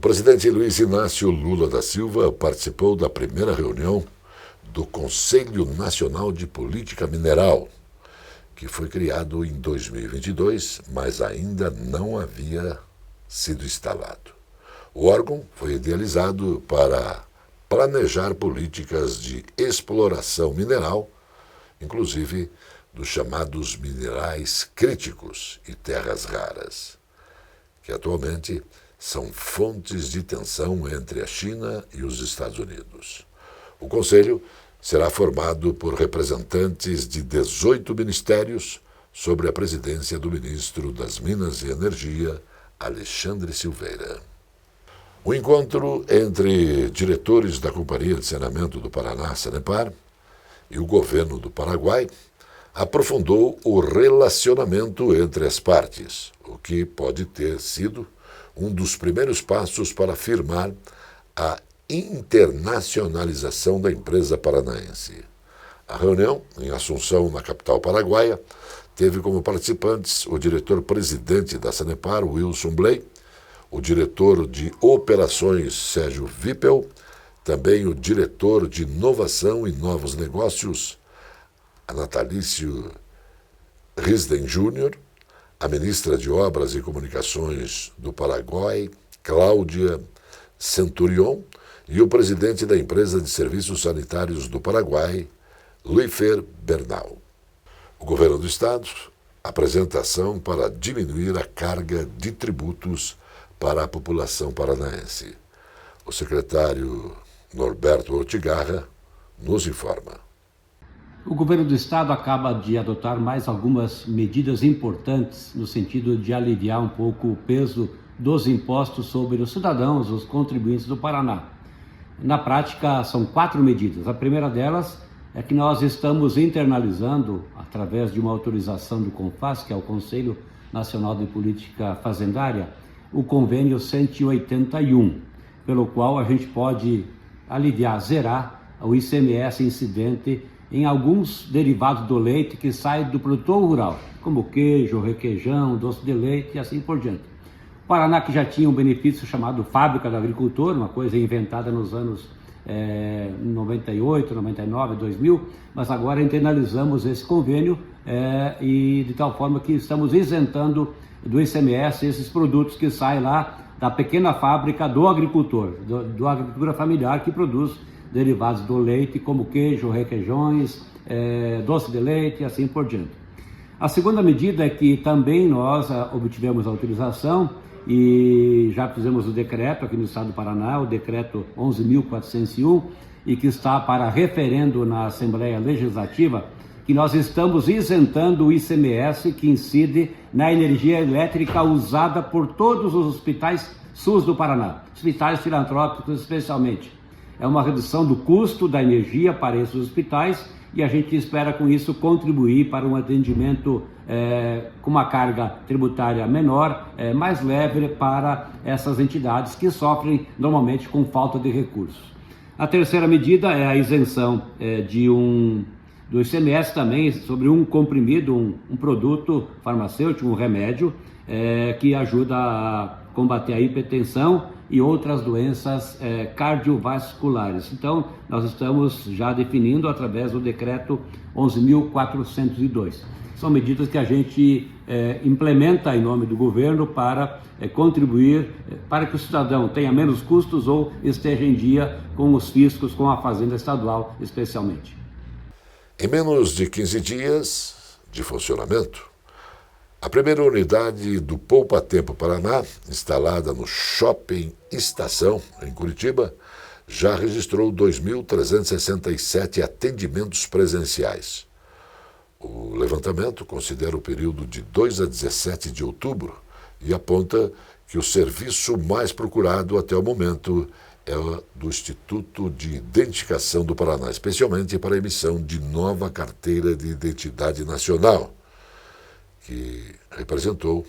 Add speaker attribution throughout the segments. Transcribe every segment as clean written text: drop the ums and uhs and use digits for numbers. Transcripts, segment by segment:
Speaker 1: O presidente Luiz Inácio Lula da Silva participou da primeira reunião do Conselho Nacional de Política Mineral, que foi criado em 2022, mas ainda não havia sido instalado. O órgão foi idealizado para planejar políticas de exploração mineral, inclusive dos chamados minerais críticos e terras raras, que atualmente são fontes de tensão entre a China e os Estados Unidos. O Conselho será formado por representantes de 18 ministérios, sob a presidência do ministro das Minas e Energia, Alexandre Silveira. O encontro entre diretores da Companhia de Saneamento do Paraná, Sanepar, e o governo do Paraguai aprofundou o relacionamento entre as partes, o que pode ter sido um dos primeiros passos para firmar a internacionalização da empresa paranaense. A reunião, em Assunção, na capital paraguaia, teve como participantes o diretor-presidente da Sanepar, Wilson Bley, o diretor de operações, Sérgio Vippel, também o diretor de inovação e novos negócios, Natalício Risden Júnior, a ministra de Obras e Comunicações do Paraguai, Cláudia Centurion, e o presidente da empresa de serviços sanitários do Paraguai, Luifer Bernal. O governo do estado apresenta ação para diminuir a carga de tributos para a população paranaense. O secretário Norberto Ortigarra nos informa.
Speaker 2: O governo do estado acaba de adotar mais algumas medidas importantes no sentido de aliviar um pouco o peso dos impostos sobre os cidadãos, os contribuintes do Paraná. Na prática, são 4 medidas. A primeira delas é que nós estamos internalizando, através de uma autorização do CONFAS, que é o Conselho Nacional de Política Fazendária, o convênio 181, pelo qual a gente pode aliviar, zerar o ICMS incidente em alguns derivados do leite que saem do produtor rural, como queijo, requeijão, doce de leite e assim por diante. O Paraná, que já tinha um benefício chamado Fábrica do Agricultor, uma coisa inventada nos anos 98, 99, 2000, mas agora internalizamos esse convênio e de tal forma que estamos isentando do ICMS esses produtos que saem lá da pequena fábrica do agricultor, do agricultura familiar que produz derivados do leite, como queijo, requeijões, doce de leite e assim por diante. A segunda medida é que também nós obtivemos autorização e já fizemos o decreto aqui no estado do Paraná, o decreto 11.401, e que está para referendo na Assembleia Legislativa, que nós estamos isentando o ICMS que incide na energia elétrica usada por todos os hospitais SUS do Paraná, hospitais filantrópicos especialmente. É uma redução do custo da energia para esses hospitais e a gente espera com isso contribuir para um atendimento com uma carga tributária menor, mais leve para essas entidades que sofrem normalmente com falta de recursos. A terceira medida é a isenção do ICMS também sobre um comprimido, um produto farmacêutico, um remédio, que ajuda a combater a hipertensão e outras doenças cardiovasculares. Então, nós estamos já definindo através do decreto 11.402. São medidas que a gente implementa em nome do governo para contribuir para que o cidadão tenha menos custos ou esteja em dia com os fiscos, com a Fazenda Estadual especialmente.
Speaker 1: Em menos de 15 dias de funcionamento, a primeira unidade do Poupa Tempo Paraná, instalada no Shopping Estação, em Curitiba, já registrou 2.367 atendimentos presenciais. O levantamento considera o período de 2 a 17 de outubro e aponta que o serviço mais procurado até o momento é o do Instituto de Identificação do Paraná, especialmente para a emissão de nova carteira de identidade nacional, que representou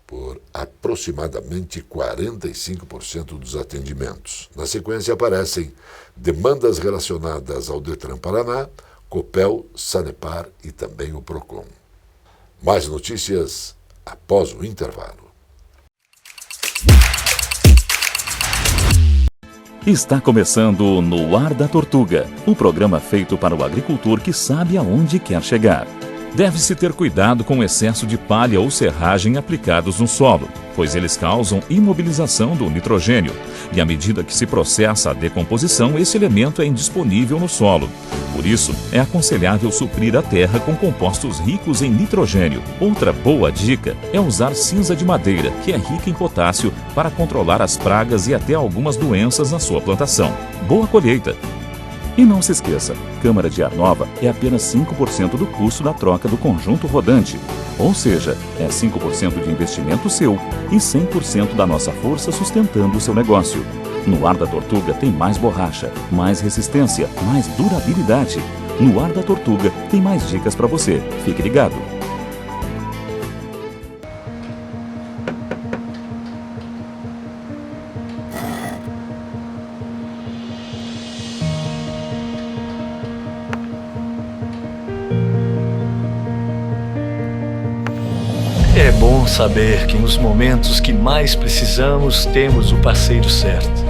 Speaker 1: por aproximadamente 45% dos atendimentos. Na sequência aparecem demandas relacionadas ao Detran Paraná, Copel, Sanepar e também o Procon. Mais notícias após o intervalo.
Speaker 3: Está começando No Ar da Tortuga, um programa feito para o agricultor que sabe aonde quer chegar. Deve-se ter cuidado com o excesso de palha ou serragem aplicados no solo, pois eles causam imobilização do nitrogênio. E à medida que se processa a decomposição, esse elemento é indisponível no solo. Por isso, é aconselhável suprir a terra com compostos ricos em nitrogênio. Outra boa dica é usar cinza de madeira, que é rica em potássio, para controlar as pragas e até algumas doenças na sua plantação. Boa colheita! E não se esqueça, câmara de ar nova é apenas 5% do custo da troca do conjunto rodante. Ou seja, é 5% de investimento seu e 100% da nossa força sustentando o seu negócio. No Ar da Tortuga tem mais borracha, mais resistência, mais durabilidade. No Ar da Tortuga tem mais dicas para você. Fique ligado.
Speaker 4: É bom saber que nos momentos que mais precisamos, temos o parceiro certo.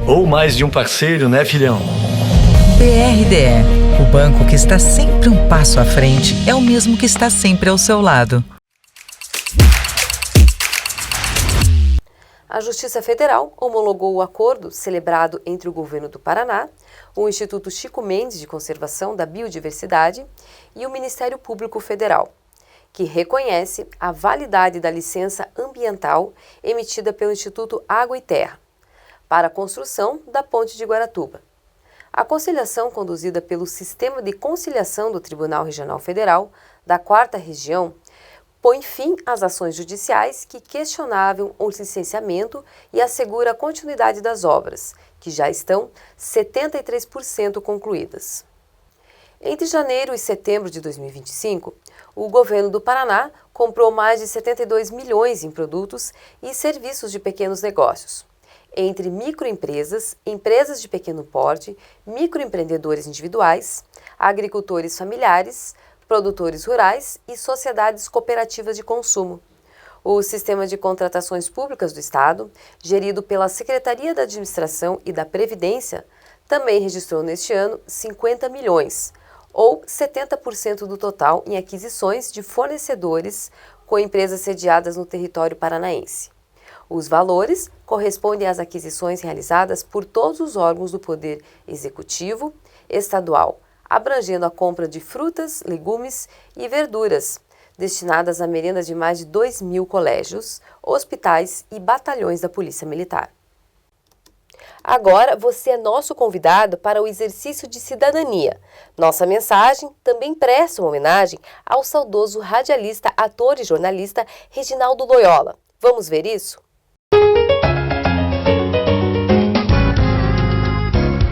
Speaker 4: Ou mais de um parceiro, né, filhão?
Speaker 5: BRDE, o banco que está sempre um passo à frente, é o mesmo que está sempre ao seu lado.
Speaker 6: A Justiça Federal homologou o acordo celebrado entre o Governo do Paraná, o Instituto Chico Mendes de Conservação da Biodiversidade e o Ministério Público Federal, que reconhece a validade da licença ambiental emitida pelo Instituto Água e Terra para a construção da Ponte de Guaratuba. A conciliação conduzida pelo Sistema de Conciliação do Tribunal Regional Federal da 4ª Região põe fim às ações judiciais que questionavam o licenciamento e assegura a continuidade das obras, que já estão 73% concluídas. Entre janeiro e setembro de 2025, o governo do Paraná comprou mais de 72 milhões em produtos e serviços de pequenos negócios, entre microempresas, empresas de pequeno porte, microempreendedores individuais, agricultores familiares, produtores rurais e sociedades cooperativas de consumo. O Sistema de Contratações Públicas do Estado, gerido pela Secretaria da Administração e da Previdência, também registrou neste ano 50 milhões, ou 70% do total em aquisições de fornecedores com empresas sediadas no território paranaense. Os valores correspondem às aquisições realizadas por todos os órgãos do Poder Executivo estadual, abrangendo a compra de frutas, legumes e verduras, destinadas a merendas de mais de 2.000 colégios, hospitais e batalhões da Polícia Militar. Agora você é nosso convidado para o exercício de cidadania. Nossa mensagem também presta uma homenagem ao saudoso radialista, ator e jornalista Reginaldo Loyola. Vamos ver isso?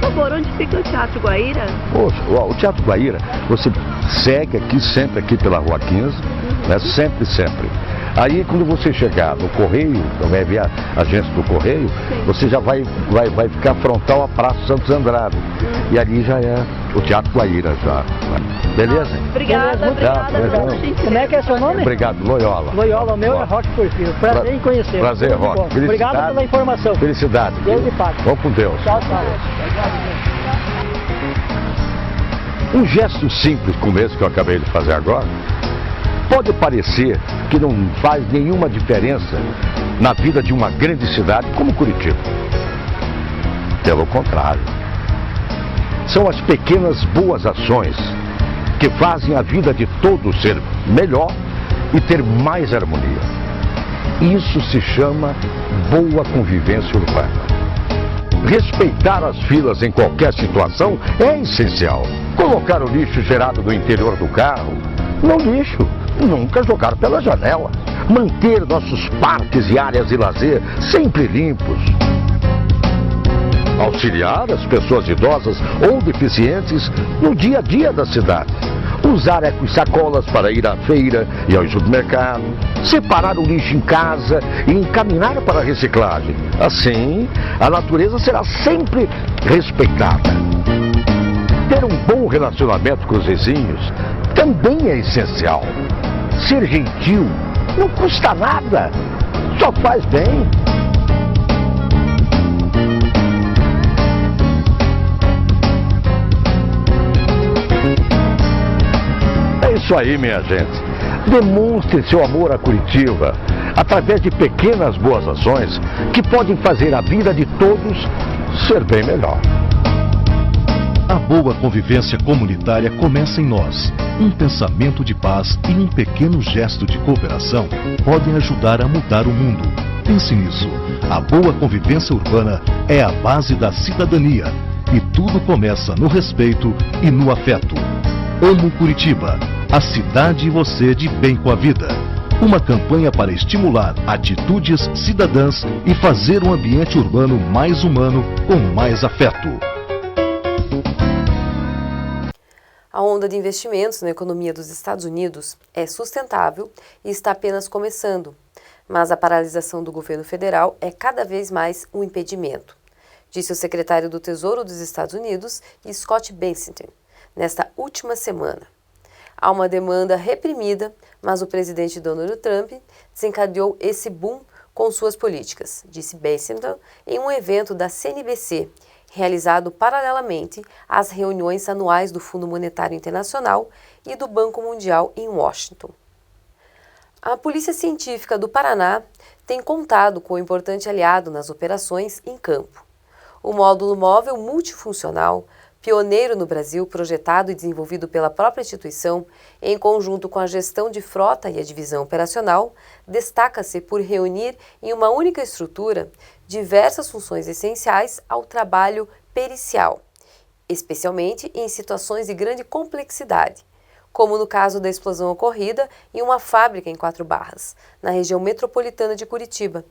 Speaker 7: Por favor, onde fica o Teatro Guaíra?
Speaker 8: Poxa, o Teatro Guaíra, você segue aqui, sempre aqui pela Rua 15, né? Sempre. Aí quando você chegar no Correio, vai ver a agência do Correio, sim, você já vai ficar frontal à Praça Santos Andrade. E ali já é o Teatro Guaíra já. Beleza?
Speaker 7: Obrigada. Como é que é seu nome?
Speaker 8: Obrigado, Loyola.
Speaker 7: Loyola, o meu é Roque Porfírio. Prazer em conhecer.
Speaker 8: Prazer, Roque.
Speaker 7: Obrigado pela informação.
Speaker 8: Felicidade.
Speaker 7: Deus lhe pague.
Speaker 8: Vamos com Deus.
Speaker 7: Tchau.
Speaker 8: Um gesto simples como esse que eu acabei de fazer agora, pode parecer que não faz nenhuma diferença na vida de uma grande cidade como Curitiba. Pelo contrário. São as pequenas boas ações que fazem a vida de todos ser melhor e ter mais harmonia. Isso se chama boa convivência urbana. Respeitar as filas em qualquer situação é essencial. Colocar o lixo gerado do interior do carro no lixo. Nunca jogar pela janela. Manter nossos parques e áreas de lazer sempre limpos. Auxiliar as pessoas idosas ou deficientes no dia a dia da cidade. Usar eco-sacolas para ir à feira e ao supermercado. Separar o lixo em casa e encaminhar para a reciclagem. Assim, a natureza será sempre respeitada. Ter um bom relacionamento com os vizinhos também é essencial. Ser gentil não custa nada, só faz bem. isso aí, minha gente. Demonstre seu amor a Curitiba através de pequenas boas ações que podem fazer a vida de todos ser bem melhor.
Speaker 9: A boa convivência comunitária começa em nós. Um pensamento de paz e um pequeno gesto de cooperação podem ajudar a mudar o mundo. Pense nisso. A boa convivência urbana é a base da cidadania. E tudo começa no respeito e no afeto. Amo Curitiba, a cidade e você de bem com a vida. Uma campanha para estimular atitudes cidadãs e fazer um ambiente urbano mais humano com mais afeto.
Speaker 6: A onda de investimentos na economia dos Estados Unidos é sustentável e está apenas começando, mas a paralisação do governo federal é cada vez mais um impedimento, disse o secretário do Tesouro dos Estados Unidos, Scott Bessent, nesta última semana. Há uma demanda reprimida, mas o presidente Donald Trump desencadeou esse boom com suas políticas, disse Bessent em um evento da CNBC, realizado paralelamente às reuniões anuais do Fundo Monetário Internacional e do Banco Mundial em Washington. A Polícia Científica do Paraná tem contado com um importante aliado nas operações em campo. O módulo móvel multifuncional, pioneiro no Brasil, projetado e desenvolvido pela própria instituição, em conjunto com a gestão de frota e a divisão operacional, destaca-se por reunir em uma única estrutura diversas funções essenciais ao trabalho pericial, especialmente em situações de grande complexidade, como no caso da explosão ocorrida em uma fábrica em 4 Barras, na região metropolitana de Curitiba,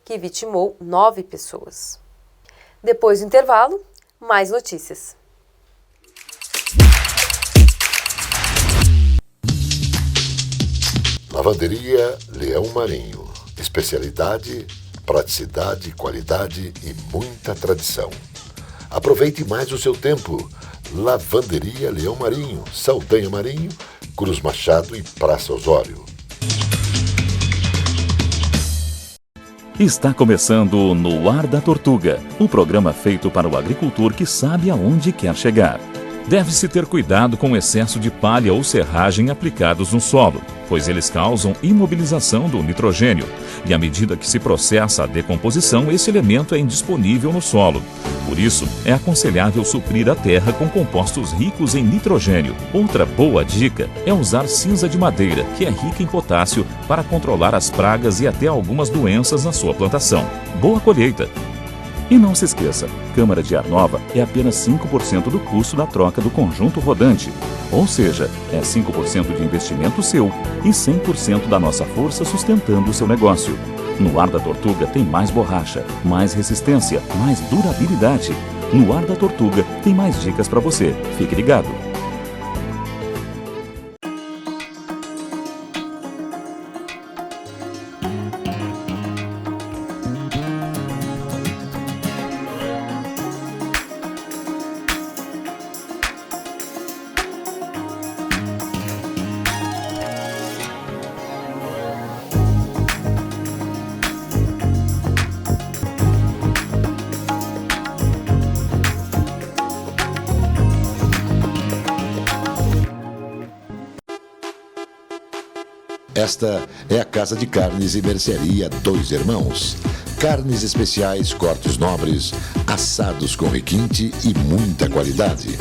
Speaker 6: que vitimou 9 pessoas. Depois do intervalo, mais notícias.
Speaker 1: Lavanderia Leão Marinho. Especialidade, praticidade, qualidade e muita tradição. Aproveite mais o seu tempo. Lavanderia Leão Marinho, Saldanha Marinho, Cruz Machado e Praça Osório.
Speaker 3: Está começando No Ar da Tortuga, o programa feito para o agricultor que sabe aonde quer chegar. Deve-se ter cuidado com o excesso de palha ou serragem aplicados no solo, pois eles causam imobilização do nitrogênio, e à medida que se processa a decomposição, esse elemento é indisponível no solo. Por isso, é aconselhável suprir a terra com compostos ricos em nitrogênio. Outra boa dica é usar cinza de madeira, que é rica em potássio, para controlar as pragas e até algumas doenças na sua plantação. Boa colheita! E não se esqueça, câmara de ar nova é apenas 5% do custo da troca do conjunto rodante. Ou seja, é 5% de investimento seu e 100% da nossa força sustentando o seu negócio. No Ar da Tortuga tem mais borracha, mais resistência, mais durabilidade. No Ar da Tortuga tem mais dicas para você. Fique ligado.
Speaker 1: Esta é a Casa de Carnes e Mercearia Dois Irmãos. Carnes especiais, cortes nobres, assados com requinte e muita qualidade.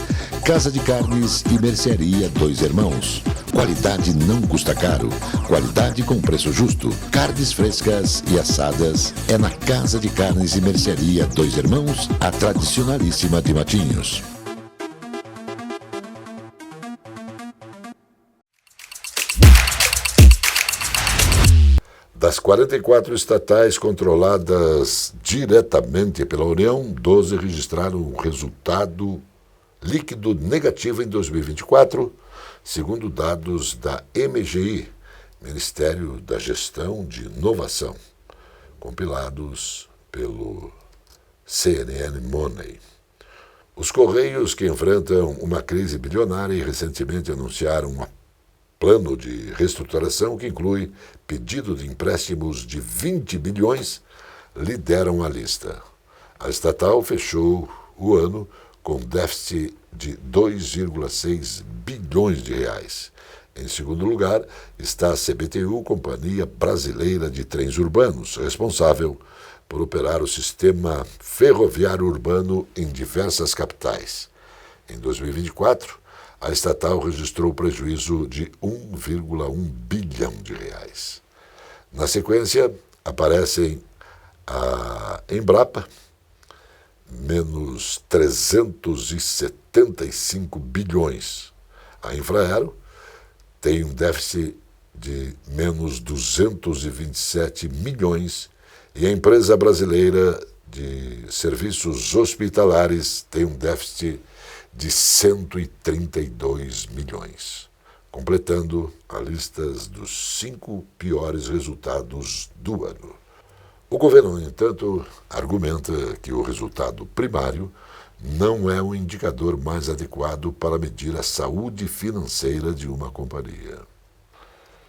Speaker 1: Casa de Carnes e Mercearia Dois Irmãos. Qualidade não custa caro. Qualidade com preço justo. Carnes frescas e assadas é na Casa de Carnes e Mercearia Dois Irmãos, a tradicionalíssima de Matinhos. Das 44 estatais controladas diretamente pela União, 12 registraram um resultado líquido negativo em 2024, segundo dados da MGI, Ministério da Gestão de Inovação, compilados pelo CNN Money. Os Correios, que enfrentam uma crise bilionária e recentemente anunciaram um plano de reestruturação que inclui pedido de empréstimos de 20 bilhões, lideram a lista. A estatal fechou o ano com déficit de 2,6 bilhões de reais. Em segundo lugar está a CBTU, Companhia Brasileira de Trens Urbanos, responsável por operar o sistema ferroviário urbano em diversas capitais. Em 2024, a estatal registrou prejuízo de 1,1 bilhão de reais. Na sequência, aparecem a Embrapa, menos 375 bilhões. A Infraero tem um déficit de menos 227 milhões e a empresa brasileira de serviços hospitalares tem um déficit de 132 milhões, completando a lista dos 5 piores resultados do ano. O governo, no entanto, argumenta que o resultado primário não é o indicador mais adequado para medir a saúde financeira de uma companhia.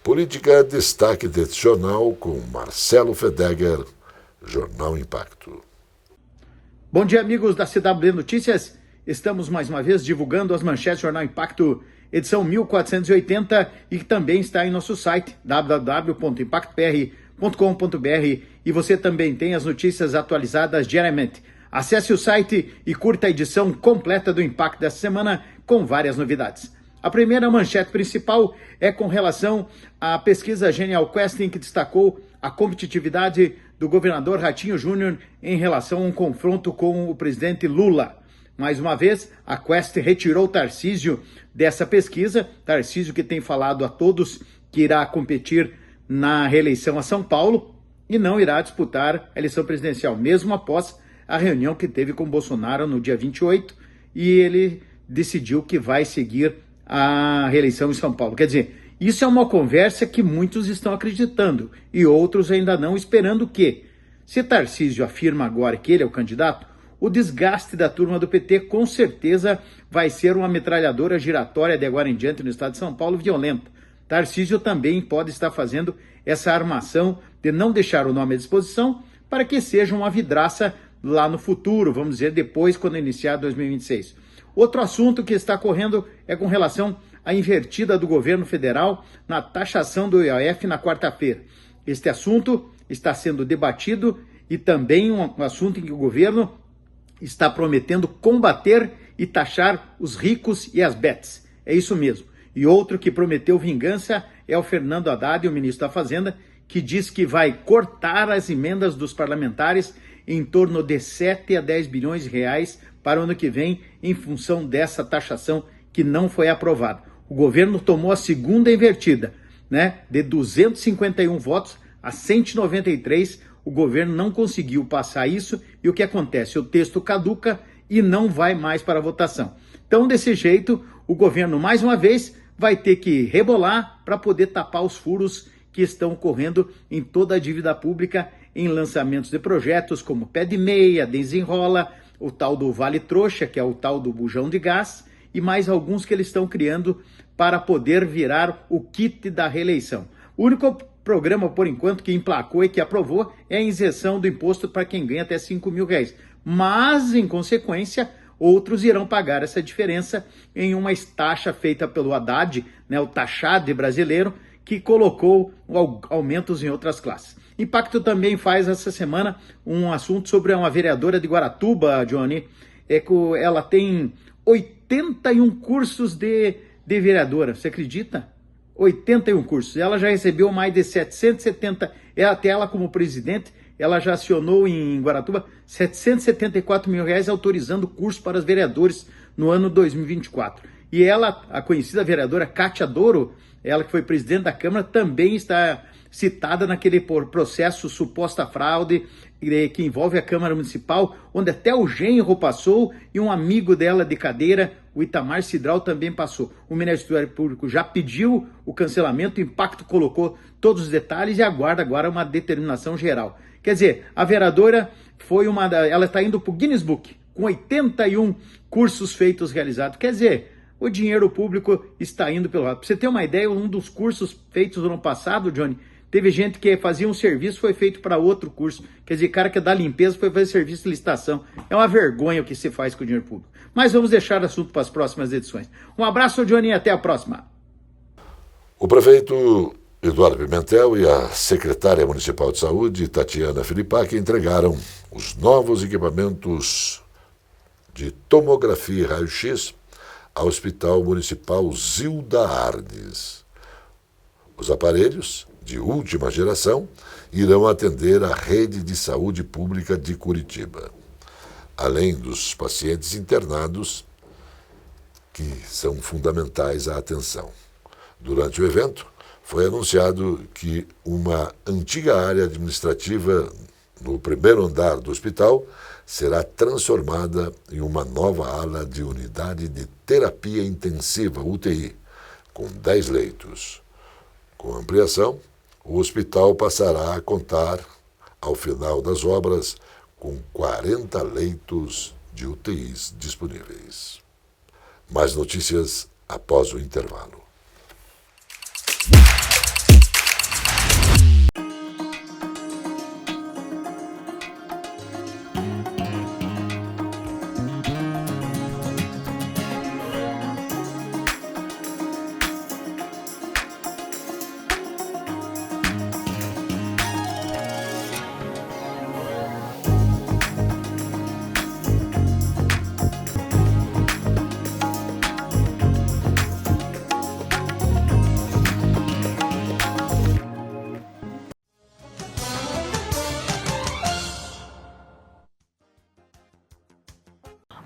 Speaker 1: Política, destaque adicional com Marcelo Fedeger, Jornal Impacto.
Speaker 10: Bom dia, amigos da CW Notícias. Estamos mais uma vez divulgando as manchetes do Jornal Impacto, edição 1480, e que também está em nosso site www.impactpr.com.br, e você também tem as notícias atualizadas diariamente. Acesse o site e curta a edição completa do Impacto dessa semana com várias novidades. A primeira manchete principal é com relação à pesquisa Genial Quest, em que destacou a competitividade do governador Ratinho Júnior em relação a um confronto com o presidente Lula. Mais uma vez, a Quest retirou Tarcísio dessa pesquisa, Tarcísio que tem falado a todos que irá competir na reeleição a São Paulo e não irá disputar a eleição presidencial, mesmo após a reunião que teve com Bolsonaro no dia 28, e ele decidiu que vai seguir a reeleição em São Paulo. Quer dizer, isso é uma conversa que muitos estão acreditando e outros ainda não, esperando que, se Tarcísio afirma agora que ele é o candidato, o desgaste da turma do PT com certeza vai ser uma metralhadora giratória de agora em diante no estado de São Paulo violenta. Tarcísio também pode estar fazendo essa armação de não deixar o nome à disposição para que seja uma vidraça lá no futuro, vamos dizer, depois, quando iniciar 2026. Outro assunto que está correndo é com relação à invertida do governo federal na taxação do IOF na quarta-feira. Este assunto está sendo debatido e também um assunto em que o governo está prometendo combater e taxar os ricos e as bets. É isso mesmo. E outro que prometeu vingança é o Fernando Haddad, o ministro da Fazenda, que diz que vai cortar as emendas dos parlamentares em torno de 7 a 10 bilhões de reais para o ano que vem, em função dessa taxação que não foi aprovada. O governo tomou a segunda invertida, né? De 251 votos a 193, o governo não conseguiu passar isso, e o que acontece? O texto caduca e não vai mais para a votação. Então, desse jeito, o governo, mais uma vez, vai ter que rebolar para poder tapar os furos que estão ocorrendo em toda a dívida pública em lançamentos de projetos como Pé de Meia, Desenrola, o tal do Vale Trouxa, que é o tal do bujão de gás, e mais alguns que eles estão criando para poder virar o kit da reeleição. O único programa, por enquanto, que emplacou e que aprovou é a isenção do imposto para quem ganha até 5 mil reais. Mas, em consequência, outros irão pagar essa diferença em uma taxa feita pelo Haddad, né, o taxade brasileiro, que colocou aumentos em outras classes. Impacto também faz essa semana um assunto sobre uma vereadora de Guaratuba, Johnny. Ela tem 81 cursos de vereadora, você acredita? 81 cursos. Ela já recebeu mais de 770, até ela como presidente, ela já acionou em Guaratuba 774 mil reais autorizando curso para os vereadores no ano 2024. E ela, a conhecida vereadora Cátia Doro, ela que foi presidente da Câmara, também está citada naquele processo suposta fraude que envolve a Câmara Municipal, onde até o genro passou e um amigo dela de cadeira, o Itamar Cidral, também passou. O Ministério Público já pediu o cancelamento, o Impacto colocou todos os detalhes e aguarda agora uma determinação geral. Quer dizer, a vereadora ela está indo para o Guinness Book, com 81 cursos feitos realizados. Quer dizer, o dinheiro público está indo pelo lado. Para você ter uma ideia, um dos cursos feitos no ano passado, Johnny, teve gente que fazia um serviço, foi feito para outro curso. Quer dizer, cara que é da limpeza foi fazer serviço de licitação. É uma vergonha o que se faz com o dinheiro público. Mas vamos deixar o assunto para as próximas edições. Um abraço, Johnny, e até a próxima.
Speaker 1: O prefeito Eduardo Pimentel e a secretária municipal de saúde, Tatiana Filipac, entregaram os novos equipamentos de tomografia e raio-x ao Hospital Municipal Zilda Arnes. Os aparelhos, de última geração, irão atender a rede de saúde pública de Curitiba, além dos pacientes internados, que são fundamentais à atenção. Durante o evento, foi anunciado que uma antiga área administrativa no primeiro andar do hospital será transformada em uma nova ala de unidade de terapia intensiva, UTI, com 10 leitos. Com a ampliação, o hospital passará a contar, ao final das obras, com 40 leitos de UTIs disponíveis. Mais notícias após o intervalo.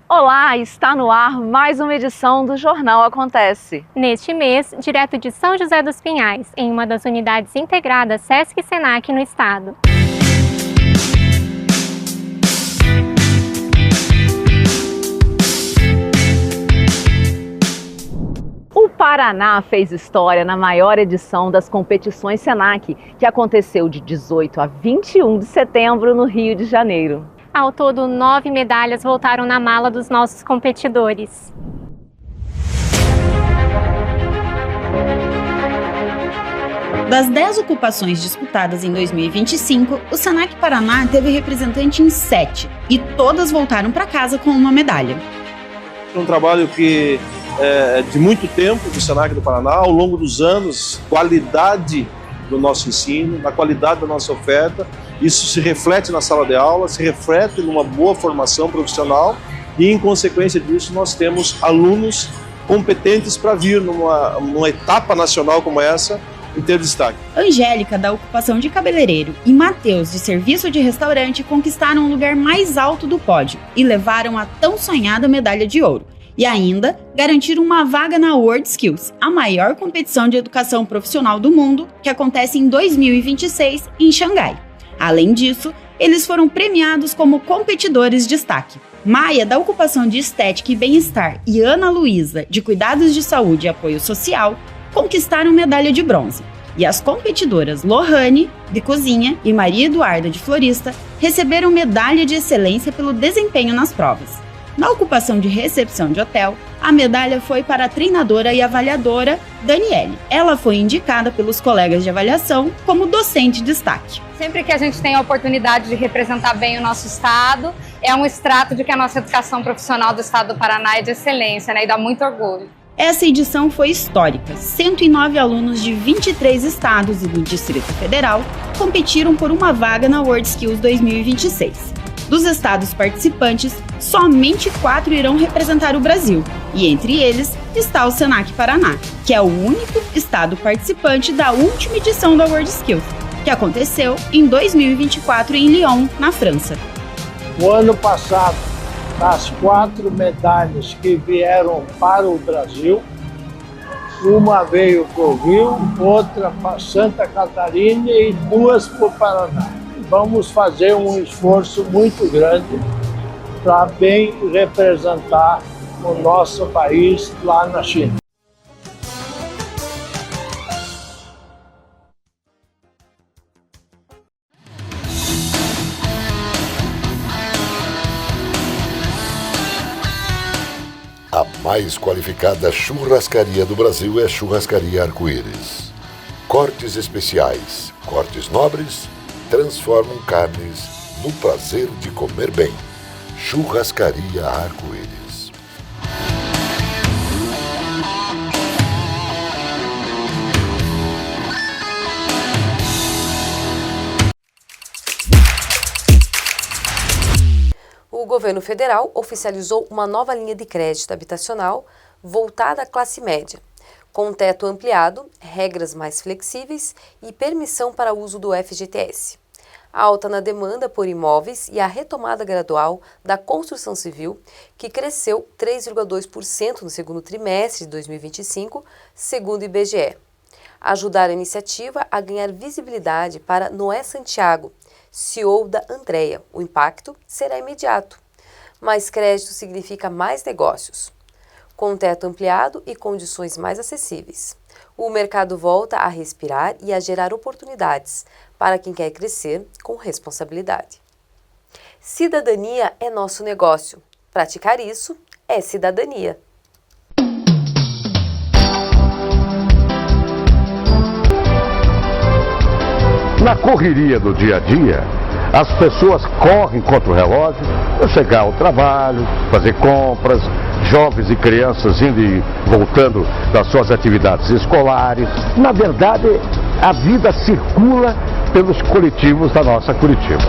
Speaker 11: Olá, está no ar mais uma edição do Jornal Acontece.
Speaker 12: Neste mês, direto de São José dos Pinhais, em uma das unidades integradas Sesc e Senac no estado.
Speaker 11: O Paraná fez história na maior edição das competições Senac, que aconteceu de 18 a 21 de setembro no Rio de Janeiro.
Speaker 12: Ao todo, 9 medalhas voltaram na mala dos nossos competidores.
Speaker 13: Das 10 ocupações disputadas em 2025, o Senac Paraná teve representante em 7 e todas voltaram para casa com uma medalha.
Speaker 14: Um trabalho que é de muito tempo do Senac do Paraná, ao longo dos anos, qualidade do nosso ensino, na qualidade da nossa oferta. Isso se reflete na sala de aula, se reflete numa boa formação profissional e, em consequência disso, nós temos alunos competentes para vir numa etapa nacional como essa e ter destaque.
Speaker 13: Angélica, da ocupação de cabeleireiro, e Matheus, de serviço de restaurante, conquistaram o lugar mais alto do pódio e levaram a tão sonhada medalha de ouro. E ainda garantiram uma vaga na WorldSkills, a maior competição de educação profissional do mundo, que acontece em 2026 em Xangai. Além disso, eles foram premiados como competidores de destaque. Maia, da ocupação de Estética e Bem-Estar, e Ana Luísa, de Cuidados de Saúde e Apoio Social, conquistaram medalha de bronze. E as competidoras Lohane, de Cozinha, e Maria Eduarda, de Florista, receberam medalha de excelência pelo desempenho nas provas. Na ocupação de recepção de hotel, a medalha foi para a treinadora e avaliadora Daniele. Ela foi indicada pelos colegas de avaliação como docente de destaque.
Speaker 15: Sempre que a gente tem a oportunidade de representar bem o nosso estado, é um extrato de que a nossa educação profissional do estado do Paraná é de excelência, né? E dá muito orgulho.
Speaker 13: Essa edição foi histórica. 109 alunos de 23 estados e do Distrito Federal competiram por uma vaga na WorldSkills 2026. Dos estados participantes, somente 4 irão representar o Brasil, e entre eles está o Senac Paraná, que é o único estado participante da última edição da WorldSkills, que aconteceu em 2024 em Lyon, na França.
Speaker 16: O ano passado, das 4 medalhas que vieram para o Brasil, uma veio para o Rio, outra para Santa Catarina e 2 para o Paraná. Vamos fazer um esforço muito grande para bem representar o nosso país lá na China.
Speaker 1: A mais qualificada churrascaria do Brasil é a Churrascaria Arco-Íris. Cortes especiais, cortes nobres, transformam carnes no prazer de comer bem. Churrascaria Arco-Íris.
Speaker 6: governo federal oficializou uma nova linha de crédito habitacional voltada à classe média, com teto ampliado, regras mais flexíveis e permissão para uso do FGTS. A alta na demanda por imóveis e a retomada gradual da construção civil, que cresceu 3,2% no segundo trimestre de 2025, segundo o IBGE. Ajudaram a iniciativa a ganhar visibilidade para Noé Santiago, CEO da Andrea. O impacto será imediato. Mais crédito significa mais negócios. Com teto ampliado e condições mais acessíveis, o mercado volta a respirar e a gerar oportunidades para quem quer crescer com responsabilidade. Cidadania é nosso negócio. Praticar isso é cidadania.
Speaker 8: Na correria do dia a dia, as pessoas correm contra o relógio para chegar ao trabalho, fazer compras, jovens e crianças indo e voltando das suas atividades escolares. Na verdade, a vida circula pelos coletivos da nossa Curitiba.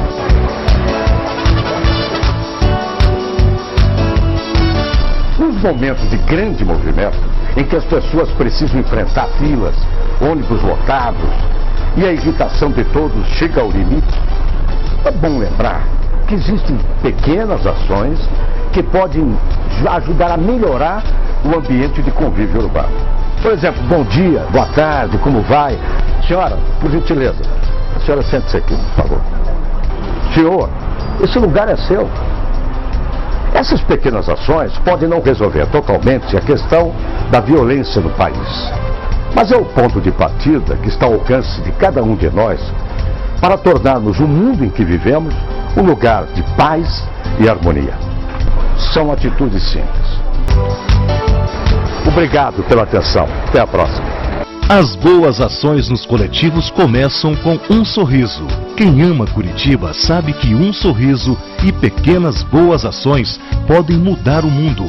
Speaker 8: Nos momentos de grande movimento, em que as pessoas precisam enfrentar filas, ônibus lotados, e a irritação de todos chega ao limite, é bom lembrar que existem pequenas ações que podem ajudar a melhorar o ambiente de convívio urbano. Por exemplo, bom dia, boa tarde, como vai? Senhora, por gentileza, a senhora sente-se aqui, por favor. Senhor, esse lugar é seu. Essas pequenas ações podem não resolver totalmente a questão da violência no país, mas é o ponto de partida que está ao alcance de cada um de nós para tornarmos o mundo em que vivemos um lugar de paz e harmonia. São atitudes simples. Obrigado pela atenção. Até a próxima.
Speaker 9: As boas ações nos coletivos começam com um sorriso. Quem ama Curitiba sabe que um sorriso e pequenas boas ações podem mudar o mundo.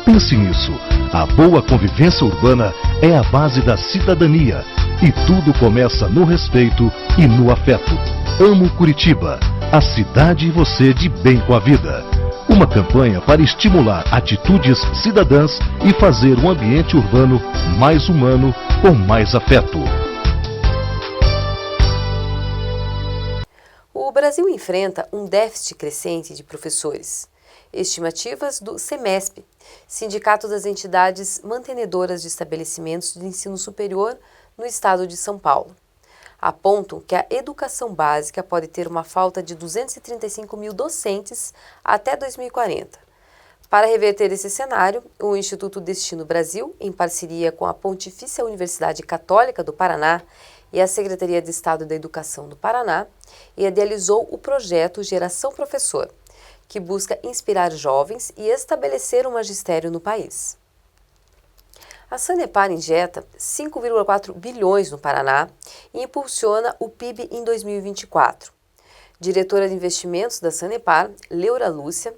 Speaker 9: Pense nisso. A boa convivência urbana é a base da cidadania. E tudo começa no respeito e no afeto. Amo Curitiba, a cidade e você de bem com a vida. Uma campanha para estimular atitudes cidadãs e fazer um ambiente urbano mais humano, com mais afeto.
Speaker 6: O Brasil enfrenta um déficit crescente de professores. Estimativas do CEMESP, Sindicato das Entidades Mantenedoras de Estabelecimentos de Ensino Superior no estado de São Paulo, apontam que a educação básica pode ter uma falta de 235 mil docentes até 2040. Para reverter esse cenário, o Instituto Destino Brasil, em parceria com a Pontifícia Universidade Católica do Paraná e a Secretaria de Estado da Educação do Paraná, idealizou o projeto Geração Professor, que busca inspirar jovens e estabelecer um magistério no país. A Sanepar injeta 5,4 bilhões no Paraná e impulsiona o PIB em 2024. Diretora de investimentos da Sanepar, Leura Lúcia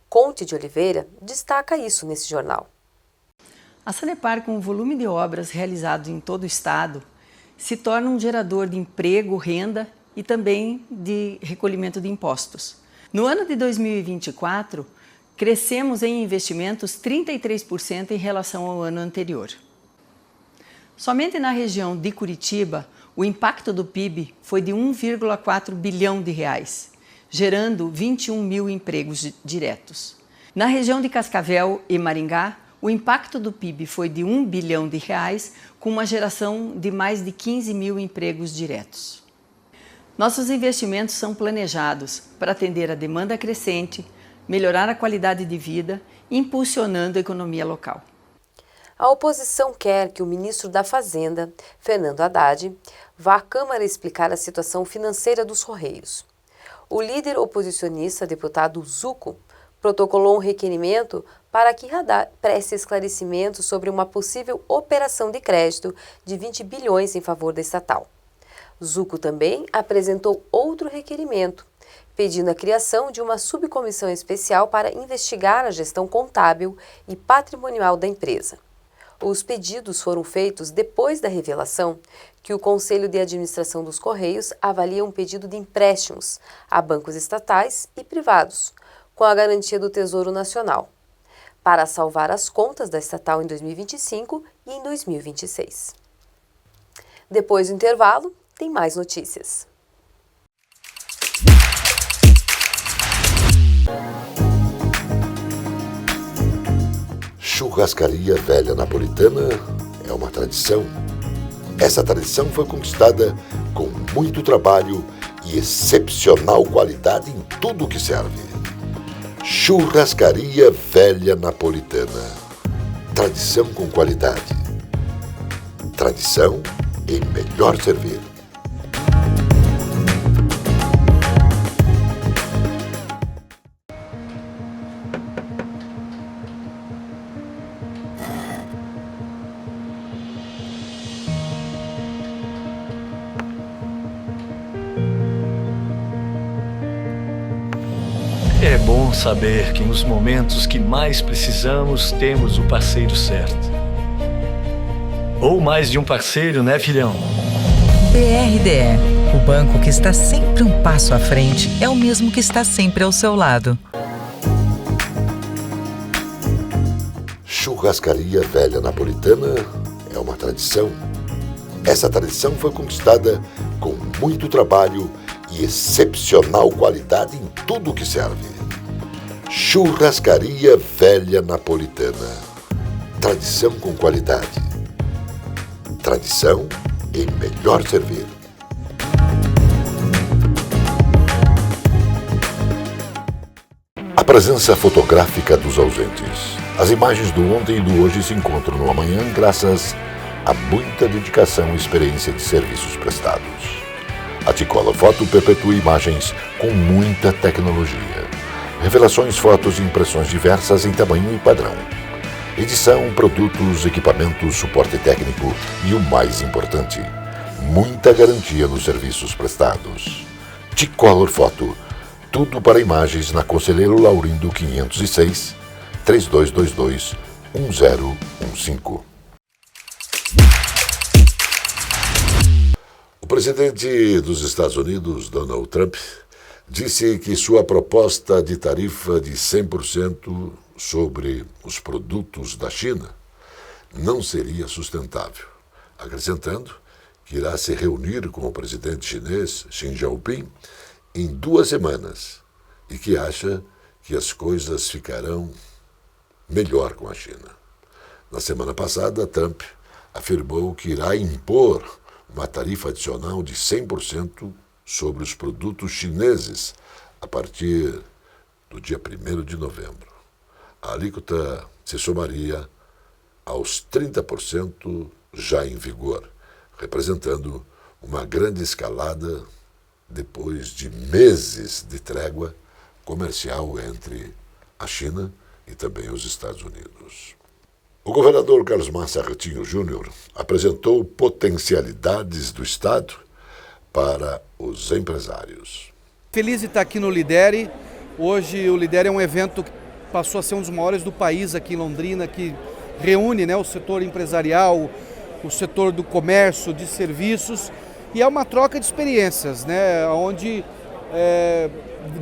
Speaker 6: Conte de Oliveira, destaca isso nesse jornal.
Speaker 17: A Sanepar, com o volume de obras realizados em todo o estado, se torna um gerador de emprego, renda e também de recolhimento de impostos. No ano de 2024, crescemos em investimentos 33% em relação ao ano anterior. Somente na região de Curitiba, o impacto do PIB foi de 1,4 bilhão de reais, gerando 21 mil empregos diretos. Na região de Cascavel e Maringá, o impacto do PIB foi de 1 bilhão de reais, com uma geração de mais de 15 mil empregos diretos. Nossos investimentos são planejados para atender a demanda crescente, melhorar a qualidade de vida, impulsionando a economia local.
Speaker 6: A oposição quer que o ministro da Fazenda, Fernando Haddad, vá à Câmara explicar a situação financeira dos Correios. O líder oposicionista, deputado Zucco, protocolou um requerimento para que Haddad preste esclarecimentos sobre uma possível operação de crédito de 20 bilhões em favor da estatal. Zucco também apresentou outro requerimento, pedindo a criação de uma subcomissão especial para investigar a gestão contábil e patrimonial da empresa. Os pedidos foram feitos depois da revelação que o Conselho de Administração dos Correios avalia um pedido de empréstimos a bancos estatais e privados, com a garantia do Tesouro Nacional, para salvar as contas da estatal em 2025 e em 2026. Depois do intervalo, tem mais notícias.
Speaker 1: Churrascaria Velha Napolitana é uma tradição. Essa tradição foi conquistada com muito trabalho e excepcional qualidade em tudo o que serve. Churrascaria Velha Napolitana. Tradição com qualidade. Tradição em melhor servir.
Speaker 4: É bom saber que nos momentos que mais precisamos, temos o parceiro certo. Ou mais de um parceiro, né, filhão?
Speaker 5: BRDE, o banco que está sempre um passo à frente, é o mesmo que está sempre ao seu lado.
Speaker 1: Churrascaria Velha Napolitana é uma tradição. Essa tradição foi conquistada com muito trabalho e excepcional qualidade em tudo o que serve. Churrascaria Velha Napolitana. Tradição com qualidade. Tradição em melhor servir. A presença fotográfica dos ausentes. As imagens do ontem e do hoje se encontram no amanhã graças a muita dedicação e experiência de serviços prestados. A T-Color Foto perpetua imagens com muita tecnologia. Revelações, fotos e impressões diversas em tamanho e padrão. Edição, produtos, equipamentos, suporte técnico e o mais importante, muita garantia nos serviços prestados. T-Color Foto, tudo para imagens na Conselheiro Laurindo 506, 3222-1015. O presidente dos Estados Unidos, Donald Trump, disse que sua proposta de tarifa de 100% sobre os produtos da China não seria sustentável, acrescentando que irá se reunir com o presidente chinês Xi Jinping em 2 semanas e que acha que as coisas ficarão melhor com a China. Na semana passada, Trump afirmou que irá impor uma tarifa adicional de 100% sobre os produtos chineses a partir do dia 1º de novembro. A alíquota se somaria aos 30% já em vigor, representando uma grande escalada depois de meses de trégua comercial entre a China e também os Estados Unidos. O governador Carlos Massa Ratinho Júnior apresentou potencialidades do Estado para os empresários.
Speaker 18: Feliz de estar aqui no Lidere. Hoje o Lidere é um evento que passou a ser um dos maiores do país aqui em Londrina, que reúne, o setor empresarial, o setor do comércio, de serviços, e é uma troca de experiências, onde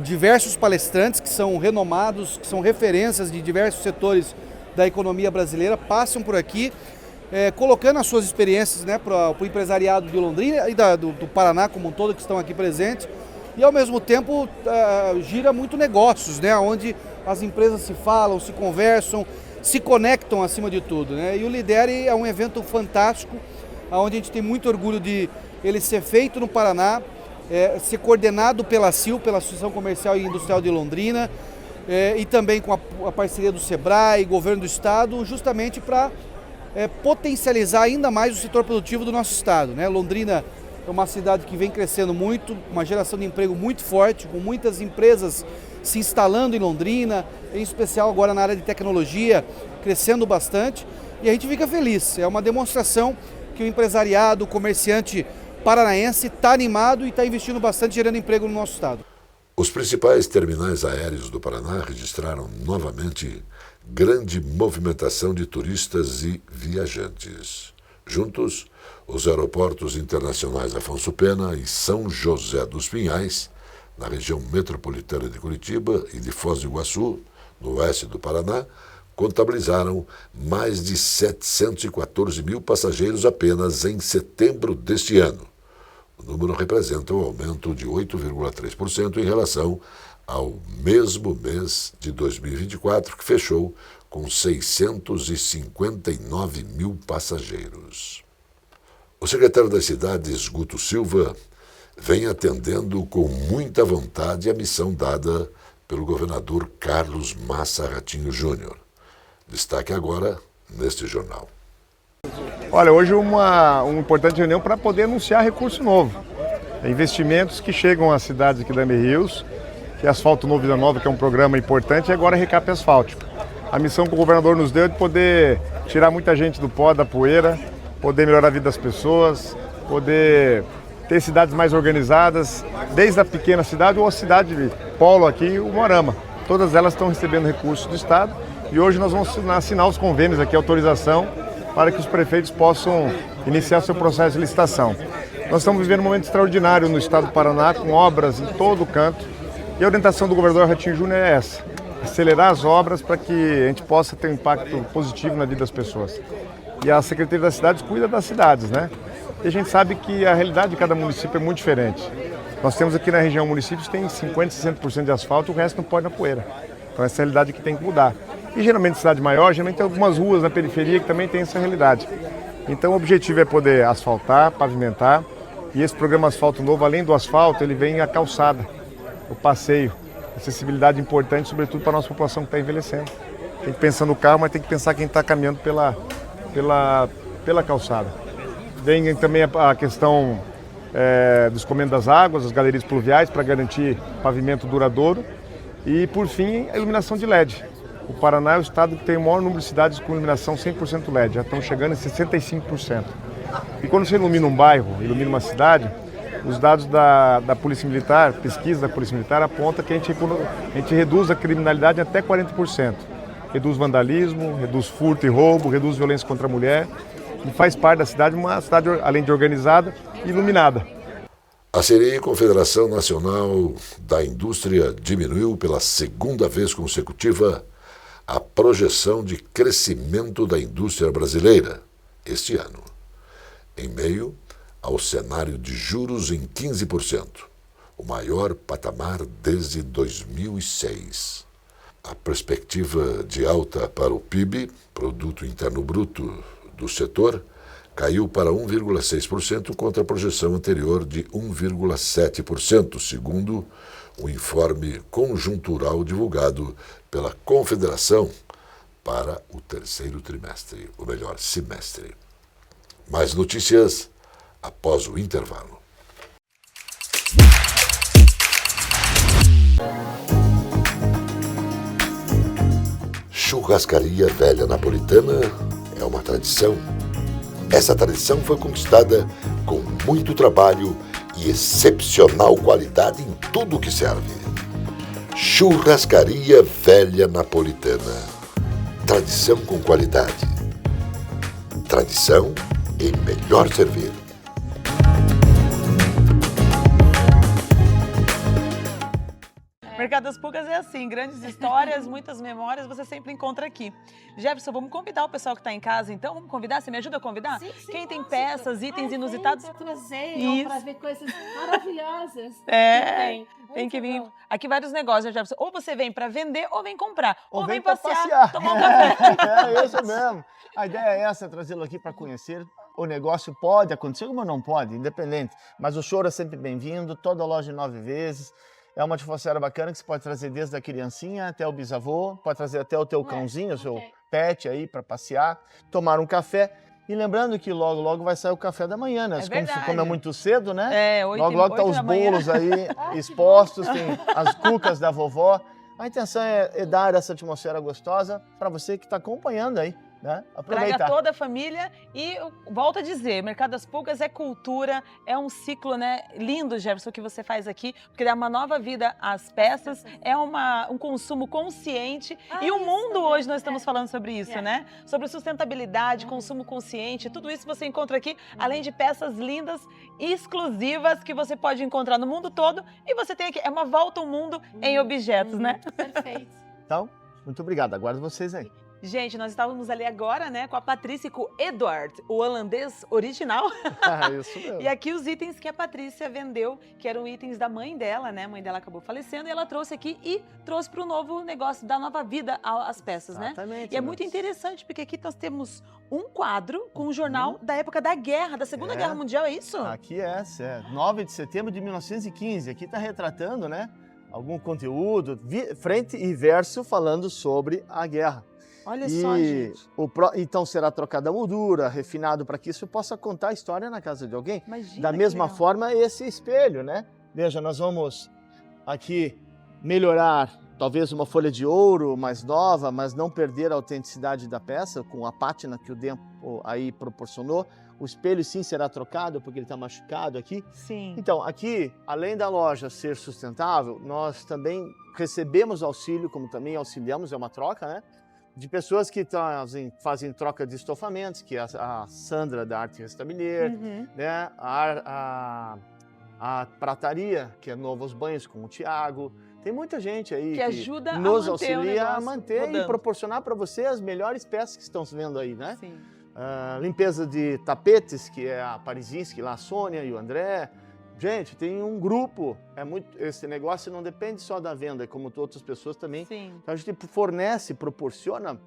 Speaker 18: diversos palestrantes que são renomados, que são referências de diversos setores da economia brasileira, passam por aqui, colocando as suas experiências para o empresariado de Londrina e do Paraná como um todo, que estão aqui presentes, e ao mesmo tempo gira muito negócios, onde as empresas se falam, se conversam, se conectam acima de tudo. E o Lidere é um evento fantástico, onde a gente tem muito orgulho de ele ser feito no Paraná, ser coordenado pela ACIL, pela Associação Comercial e Industrial de Londrina, e também com a parceria do Sebrae, governo do estado, justamente para potencializar ainda mais o setor produtivo do nosso estado. Londrina é uma cidade que vem crescendo muito, uma geração de emprego muito forte, com muitas empresas se instalando em Londrina, em especial agora na área de tecnologia, crescendo bastante, e a gente fica feliz. É uma demonstração que o empresariado, o comerciante paranaense está animado e está investindo bastante, gerando emprego no nosso estado.
Speaker 1: Os principais terminais aéreos do Paraná registraram novamente grande movimentação de turistas e viajantes. Juntos, os aeroportos internacionais Afonso Pena e São José dos Pinhais na região metropolitana de Curitiba e de Foz do Iguaçu, no oeste do Paraná, contabilizaram mais de 714 mil passageiros apenas em setembro deste ano. O número representa um aumento de 8,3% em relação ao mesmo mês de 2024, que fechou com 659 mil passageiros. O secretário das Cidades, Guto Silva, vem atendendo com muita vontade a missão dada pelo governador Carlos Massa Ratinho Júnior. Destaque agora neste jornal.
Speaker 19: Olha, hoje uma importante reunião para poder anunciar recurso novo. Investimentos que chegam às cidades aqui da M-Rios, que é Asfalto Novo Vida Nova, que é um programa importante, e agora Recap Asfáltico. A missão que o governador nos deu é de poder tirar muita gente do pó, da poeira, poder melhorar a vida das pessoas, poder ter cidades mais organizadas, desde a pequena cidade ou a cidade de polo aqui, o Moarama. Todas elas estão recebendo recursos do Estado e hoje nós vamos assinar os convênios aqui, autorização, para que os prefeitos possam iniciar seu processo de licitação. Nós estamos vivendo um momento extraordinário no estado do Paraná, com obras em todo o canto, e a orientação do governador Ratinho Júnior é essa: acelerar as obras para que a gente possa ter um impacto positivo na vida das pessoas. E a Secretaria das Cidades cuida das cidades, né? E a gente sabe que a realidade de cada município é muito diferente. Nós temos aqui na região municípios que tem 50%, 60% de asfalto, o resto não pode na poeira. Então essa é a realidade que tem que mudar. E geralmente cidade maior, geralmente tem algumas ruas na periferia que também tem essa realidade. Então o objetivo é poder asfaltar, pavimentar, e esse programa Asfalto Novo, além do asfalto, ele vem a calçada, o passeio, acessibilidade importante, sobretudo para a nossa população que está envelhecendo. Tem que pensar no carro, mas tem que pensar quem está caminhando pela calçada. Vem também a questão do escoamento das águas, as galerias pluviais, para garantir pavimento duradouro. E, por fim, a iluminação de LED. O Paraná é o estado que tem o maior número de cidades com iluminação 100% LED, já estão chegando em 65%. E quando você ilumina um bairro, ilumina uma cidade, os dados da Polícia Militar, pesquisa da Polícia Militar, aponta que a gente reduz a criminalidade em até 40%. Reduz vandalismo, reduz furto e roubo, reduz violência contra a mulher. E faz parte da cidade, uma cidade, além de organizada, iluminada.
Speaker 1: A CNI, Confederação Nacional da Indústria, diminuiu pela segunda vez consecutiva a projeção de crescimento da indústria brasileira este ano, em meio ao cenário de juros em 15%, o maior patamar desde 2006. A perspectiva de alta para o PIB, Produto Interno Bruto, do setor, caiu para 1,6% contra a projeção anterior de 1,7%, segundo o informe conjuntural divulgado pela Confederação para o terceiro trimestre, ou melhor, semestre. Mais notícias após o intervalo. Churrascaria Velha Napolitana é uma tradição. Essa tradição foi conquistada com muito trabalho e excepcional qualidade em tudo que serve. Churrascaria Velha Napolitana. Tradição com qualidade. Tradição em melhor servir.
Speaker 20: Mercado das Pulgas é assim, grandes histórias, muitas memórias, você sempre encontra aqui. Jefferson, vamos convidar o pessoal que está em casa, então? Vamos convidar? Você me ajuda a convidar?
Speaker 21: Sim,
Speaker 20: quem tem peças, itens inusitados?
Speaker 21: Para trazer, para ver coisas maravilhosas.
Speaker 20: Tem que vir. Aqui vários negócios, Jefferson. Ou você vem para vender ou vem comprar.
Speaker 22: Ou
Speaker 20: vem
Speaker 22: passear,
Speaker 20: tomar um café.
Speaker 22: É isso mesmo. A ideia é essa, trazê-lo aqui para conhecer. O negócio pode acontecer, como não pode, independente. Mas o choro é sempre bem-vindo, toda loja 9 vezes. É uma atmosfera bacana que você pode trazer desde a criancinha até o bisavô, pode trazer até o teu cãozinho, o seu pet aí para passear, tomar um café. E lembrando que logo, logo vai sair o café da manhã, né? Como se come muito cedo, né? Logo, logo tá os bolos aí expostos, tem as cucas da vovó. A intenção é dar essa atmosfera gostosa para você que está acompanhando aí né? Aproveitar.
Speaker 20: Traga toda a família e volto a dizer, o Mercado das Pulgas é cultura, é um ciclo, né, lindo, Jefferson, que você faz aqui, porque dá uma nova vida às peças, é um consumo consciente e o mundo hoje nós estamos falando sobre isso, né? Sobre sustentabilidade, consumo consciente, tudo isso você encontra aqui, além de peças lindas, exclusivas que você pode encontrar no mundo todo e você tem aqui, é uma volta ao mundo em objetos, né?
Speaker 21: Perfeito.
Speaker 22: Então, muito obrigado, aguardo vocês aí.
Speaker 20: Gente, nós estávamos ali agora, né, com a Patrícia e com o Edward, o holandês original.
Speaker 22: Isso mesmo.
Speaker 20: E aqui os itens que a Patrícia vendeu, que eram itens da mãe dela, né? A mãe dela acabou falecendo e ela trouxe aqui e trouxe para o novo negócio, dar nova vida às peças,
Speaker 22: Exatamente,
Speaker 20: né? E é muito interessante, porque aqui nós temos um quadro com um jornal da época da guerra, da Segunda Guerra Mundial, é isso?
Speaker 22: Aqui é 9 de setembro de 1915. Aqui está retratando, né, algum conteúdo, frente e verso, falando sobre a guerra.
Speaker 20: Olha só, gente.
Speaker 22: Então será trocada a moldura, refinado para que isso possa contar a história na casa de alguém.
Speaker 20: Imagina,
Speaker 22: da mesma forma, esse espelho, né? Veja, nós vamos aqui melhorar talvez uma folha de ouro mais nova, mas não perder a autenticidade da peça, com a pátina que o tempo aí proporcionou. O espelho sim será trocado, porque ele está machucado aqui.
Speaker 20: Sim.
Speaker 22: Então, aqui, além da loja ser sustentável, nós também recebemos auxílio, como também auxiliamos, é uma troca, né? De pessoas que fazem troca de estofamentos, que é a Sandra da Arte Restabelher, né? A prataria, que é Novos Banhos, com o Tiago. Tem muita gente aí
Speaker 20: que ajuda
Speaker 22: nos
Speaker 20: a
Speaker 22: auxilia a manter
Speaker 20: rodando.
Speaker 22: E proporcionar para você as melhores peças que estão se vendo aí, né?
Speaker 20: Sim.
Speaker 22: Limpeza de tapetes, que é a Parisinski, lá a Sônia e o André. Gente, tem um grupo, esse negócio não depende só da venda, como outras pessoas também.
Speaker 20: Sim.
Speaker 22: Então a gente fornece, proporciona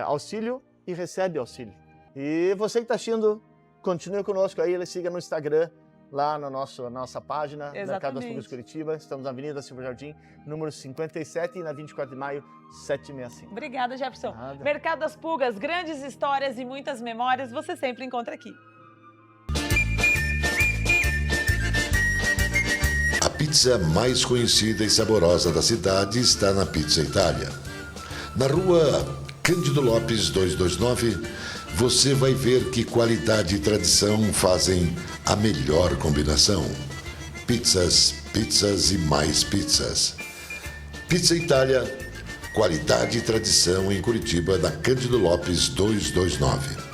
Speaker 22: auxílio e recebe auxílio. E você que está assistindo, continue conosco aí, siga no Instagram, lá na nossa página, Mercado das Pulgas Curitiba. Estamos na Avenida Silva Jardim, número 57 e na 24 de maio, 765.
Speaker 20: Obrigada, Jefferson.
Speaker 22: Nada.
Speaker 20: Mercado das Pulgas, grandes histórias e muitas memórias, você sempre encontra aqui.
Speaker 1: A pizza mais conhecida e saborosa da cidade está na Pizza Itália. Na rua Cândido Lopes 229, você vai ver que qualidade e tradição fazem a melhor combinação. Pizzas, pizzas e mais pizzas. Pizza Itália, qualidade e tradição em Curitiba, na Cândido Lopes 229.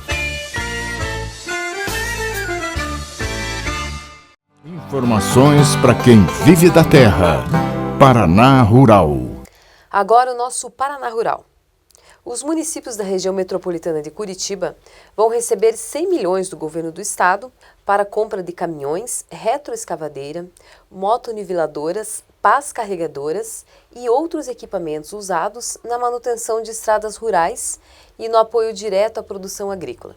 Speaker 9: Informações para quem vive da terra. Paraná Rural.
Speaker 6: Agora o nosso Paraná Rural. Os municípios da região metropolitana de Curitiba vão receber 100 milhões do governo do estado para a compra de caminhões, retroescavadeira, motoniveladoras, pás carregadoras e outros equipamentos usados na manutenção de estradas rurais e no apoio direto à produção agrícola.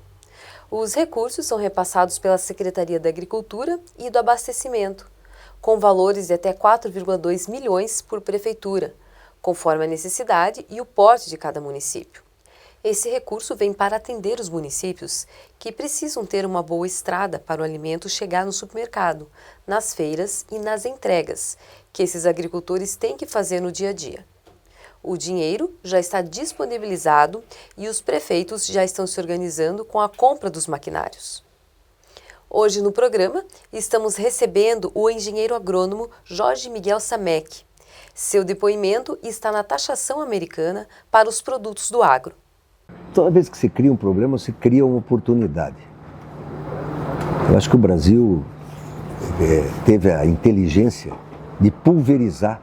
Speaker 6: Os recursos são repassados pela Secretaria da Agricultura e do Abastecimento, com valores de até 4,2 milhões por prefeitura, conforme a necessidade e o porte de cada município. Esse recurso vem para atender os municípios que precisam ter uma boa estrada para o alimento chegar no supermercado, nas feiras e nas entregas, que esses agricultores têm que fazer no dia a dia. O dinheiro já está disponibilizado e os prefeitos já estão se organizando com a compra dos maquinários. Hoje no programa estamos recebendo o engenheiro agrônomo Jorge Miguel Samek. Seu depoimento está na taxação americana para os produtos do agro.
Speaker 2: Toda vez que se cria um problema, se cria uma oportunidade. Eu acho que o Brasil teve a inteligência de pulverizar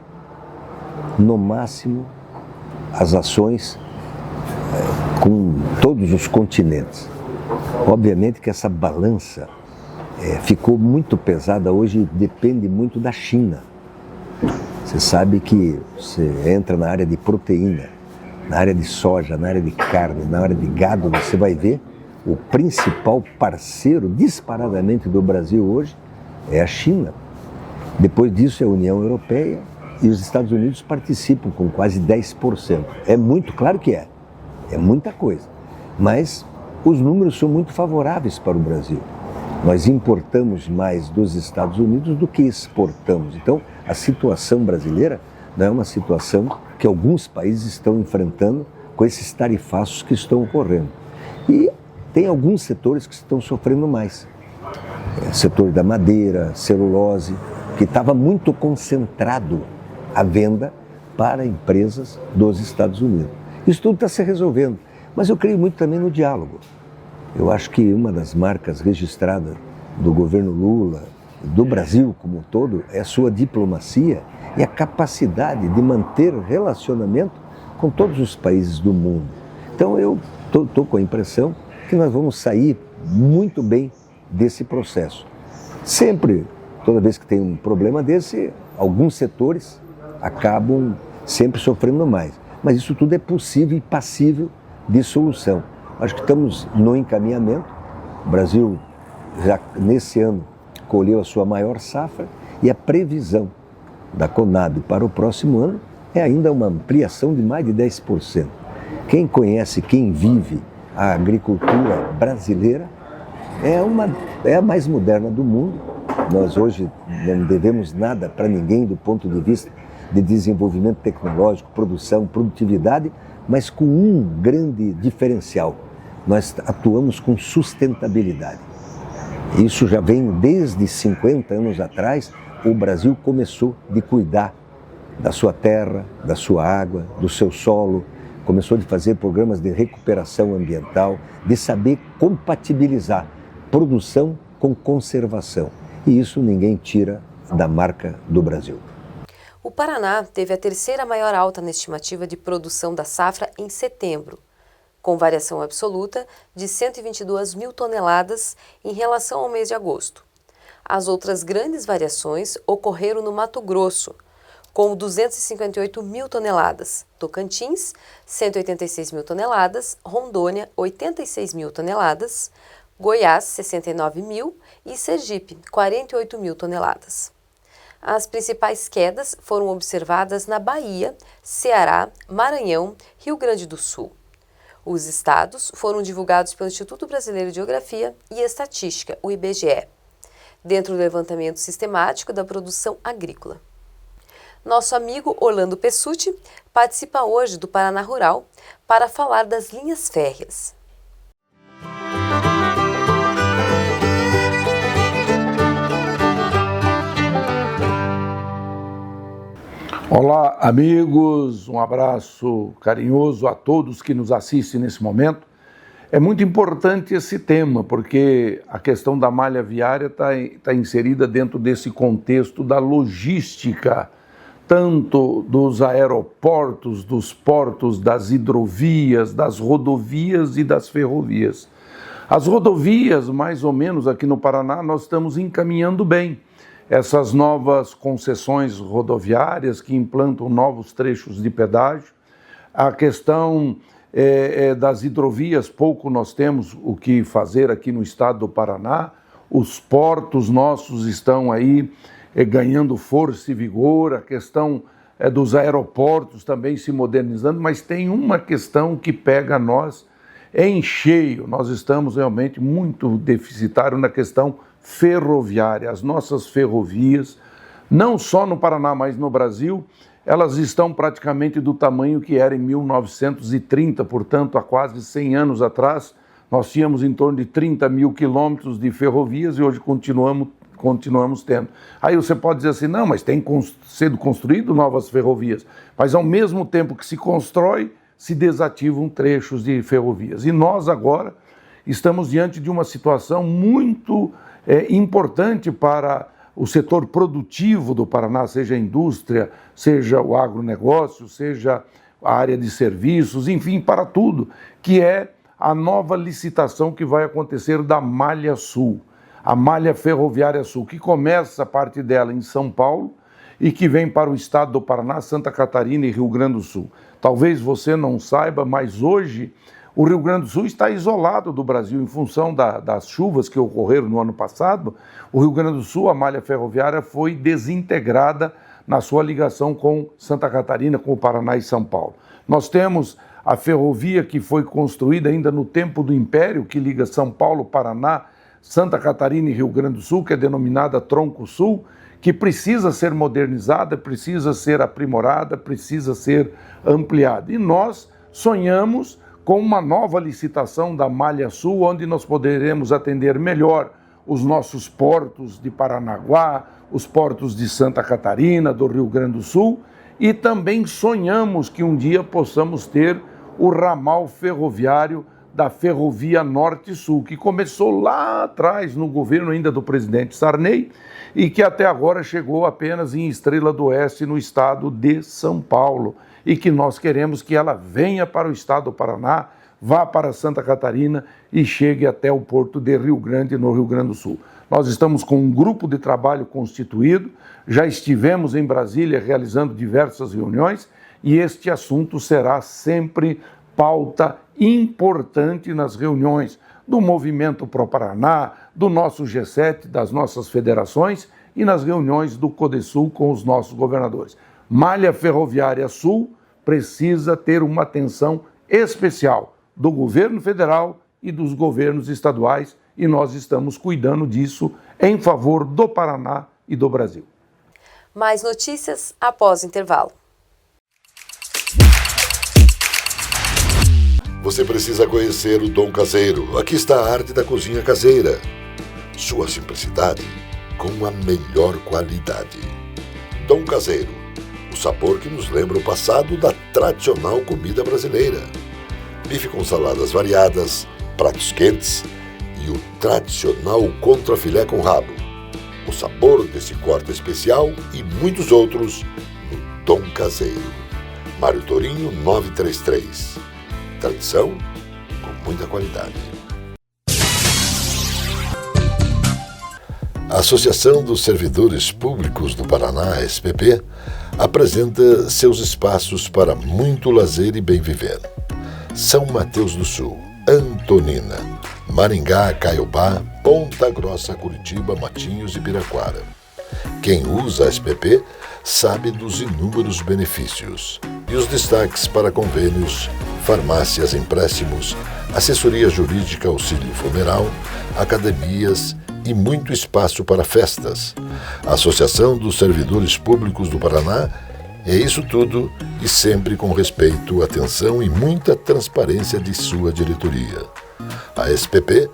Speaker 2: no máximo as ações com todos os continentes. Obviamente que essa balança ficou muito pesada, hoje depende muito da China. Você sabe que você entra na área de proteína, na área de soja, na área de carne, na área de gado, você vai ver o principal parceiro disparadamente do Brasil hoje é a China. Depois disso é a União Europeia e os Estados Unidos participam com quase 10%. É muito, claro que é muita coisa, mas os números são muito favoráveis para o Brasil. Nós importamos mais dos Estados Unidos do que exportamos. Então, a situação brasileira não é uma situação que alguns países estão enfrentando com esses tarifaços que estão ocorrendo. E tem alguns setores que estão sofrendo mais. Setor da madeira, celulose, que estava muito concentrado a venda para empresas dos Estados Unidos. Isso tudo está se resolvendo, mas eu creio muito também no diálogo. Eu acho que uma das marcas registradas do governo Lula, do Brasil como um todo, é a sua diplomacia e a capacidade de manter relacionamento com todos os países do mundo. Então eu estou com a impressão que nós vamos sair muito bem desse processo. Sempre, toda vez que tem um problema desse, alguns setores acabam sempre sofrendo mais. Mas isso tudo é possível e passível de solução. Acho que estamos no encaminhamento. O Brasil já nesse ano colheu a sua maior safra e a previsão da Conab para o próximo ano é ainda uma ampliação de mais de 10%. Quem conhece, quem vive a agricultura brasileira é a mais moderna do mundo. Nós hoje não devemos nada para ninguém do ponto de vista de desenvolvimento tecnológico, produção, produtividade, mas com um grande diferencial. Nós atuamos com sustentabilidade. Isso já vem desde 50 anos atrás, o Brasil começou de cuidar da sua terra, da sua água, do seu solo, começou de fazer programas de recuperação ambiental, de saber compatibilizar produção com conservação. E isso ninguém tira da marca do Brasil.
Speaker 6: O Paraná teve a terceira maior alta na estimativa de produção da safra em setembro, com variação absoluta de 122 mil toneladas em relação ao mês de agosto. As outras grandes variações ocorreram no Mato Grosso, com 258 mil toneladas, Tocantins, 186 mil toneladas, Rondônia, 86 mil toneladas, Goiás, 69 mil e Sergipe, 48 mil toneladas. As principais quedas foram observadas na Bahia, Ceará, Maranhão, Rio Grande do Sul. Os estados foram divulgados pelo Instituto Brasileiro de Geografia e Estatística, o IBGE, dentro do levantamento sistemático da produção agrícola. Nosso amigo Orlando Pessutti participa hoje do Paraná Rural para falar das linhas férreas.
Speaker 3: Olá, amigos, um abraço carinhoso a todos que nos assistem nesse momento. É muito importante esse tema, porque a questão da malha viária está inserida dentro desse contexto da logística, tanto dos aeroportos, dos portos, das hidrovias, das rodovias e das ferrovias. As rodovias, mais ou menos aqui no Paraná, nós estamos encaminhando bem. Essas novas concessões rodoviárias que implantam novos trechos de pedágio. A questão das hidrovias, pouco nós temos o que fazer aqui no estado do Paraná. Os portos nossos estão aí ganhando força e vigor. A questão dos aeroportos também se modernizando, mas tem uma questão que pega a nós em cheio. Nós estamos realmente muito deficitários na questão ferroviária. As nossas ferrovias, não só no Paraná, mas no Brasil, elas estão praticamente do tamanho que era em 1930, portanto, há quase 100 anos atrás, nós tínhamos em torno de 30 mil quilômetros de ferrovias e hoje continuamos tendo. Aí você pode dizer assim, não, mas tem sido construído novas ferrovias, mas ao mesmo tempo que se constrói, se desativam trechos de ferrovias. E nós agora estamos diante de uma situação muito importante para o setor produtivo do Paraná, seja a indústria, seja o agronegócio, seja a área de serviços, enfim, para tudo, que é a nova licitação que vai acontecer da Malha Sul, a Malha Ferroviária Sul, que começa a parte dela em São Paulo e que vem para o estado do Paraná, Santa Catarina e Rio Grande do Sul. Talvez você não saiba, mas hoje o Rio Grande do Sul está isolado do Brasil em função das chuvas que ocorreram no ano passado. O Rio Grande do Sul, a malha ferroviária, foi desintegrada na sua ligação com Santa Catarina, com o Paraná e São Paulo. Nós temos a ferrovia que foi construída ainda no tempo do Império, que liga São Paulo, Paraná, Santa Catarina e Rio Grande do Sul, que é denominada Tronco Sul, que precisa ser modernizada, precisa ser aprimorada, precisa ser ampliada. E nós Sonhamos com uma nova licitação da Malha Sul, onde nós poderemos atender melhor os nossos portos de Paranaguá, os portos de Santa Catarina, do Rio Grande do Sul, e também sonhamos que um dia possamos ter o ramal ferroviário da Ferrovia Norte-Sul, que começou lá atrás, no governo ainda do presidente Sarney, e que até agora chegou apenas em Estrela do Oeste, no estado de São Paulo, e que nós queremos que ela venha para o estado do Paraná, vá para Santa Catarina e chegue até o porto de Rio Grande, no Rio Grande do Sul. Nós estamos com um grupo de trabalho constituído, já estivemos em Brasília realizando diversas reuniões, e este assunto será sempre pauta importante nas reuniões do Movimento Pro Paraná, do nosso G7, das nossas federações e nas reuniões do CODESUL com os nossos governadores. Malha Ferroviária Sul precisa ter uma atenção especial do governo federal e dos governos estaduais, e nós estamos cuidando disso em favor do Paraná e do Brasil.
Speaker 6: Mais notícias após o intervalo.
Speaker 1: Você precisa conhecer o Dom Caseiro. Aqui está a arte da cozinha caseira. Sua simplicidade com a melhor qualidade. Dom Caseiro, o sabor que nos lembra o passado da tradicional comida brasileira. Bife com saladas variadas, pratos quentes e o tradicional contrafilé com rabo. O sabor desse corte especial e muitos outros no Dom Caseiro. Mário Torinho 933. Tradição com muita qualidade. A Associação dos Servidores Públicos do Paraná, SPP, apresenta seus espaços para muito lazer e bem viver. São Mateus do Sul, Antonina, Maringá, Caiobá, Ponta Grossa, Curitiba, Matinhos e Piraquara. Quem usa a SPP sabe dos inúmeros benefícios e os destaques para convênios, farmácias, empréstimos, assessoria jurídica, auxílio funeral, academias e muito espaço para festas. A Associação dos Servidores Públicos do Paraná é isso tudo e sempre com respeito, atenção e muita transparência de sua diretoria. A SPP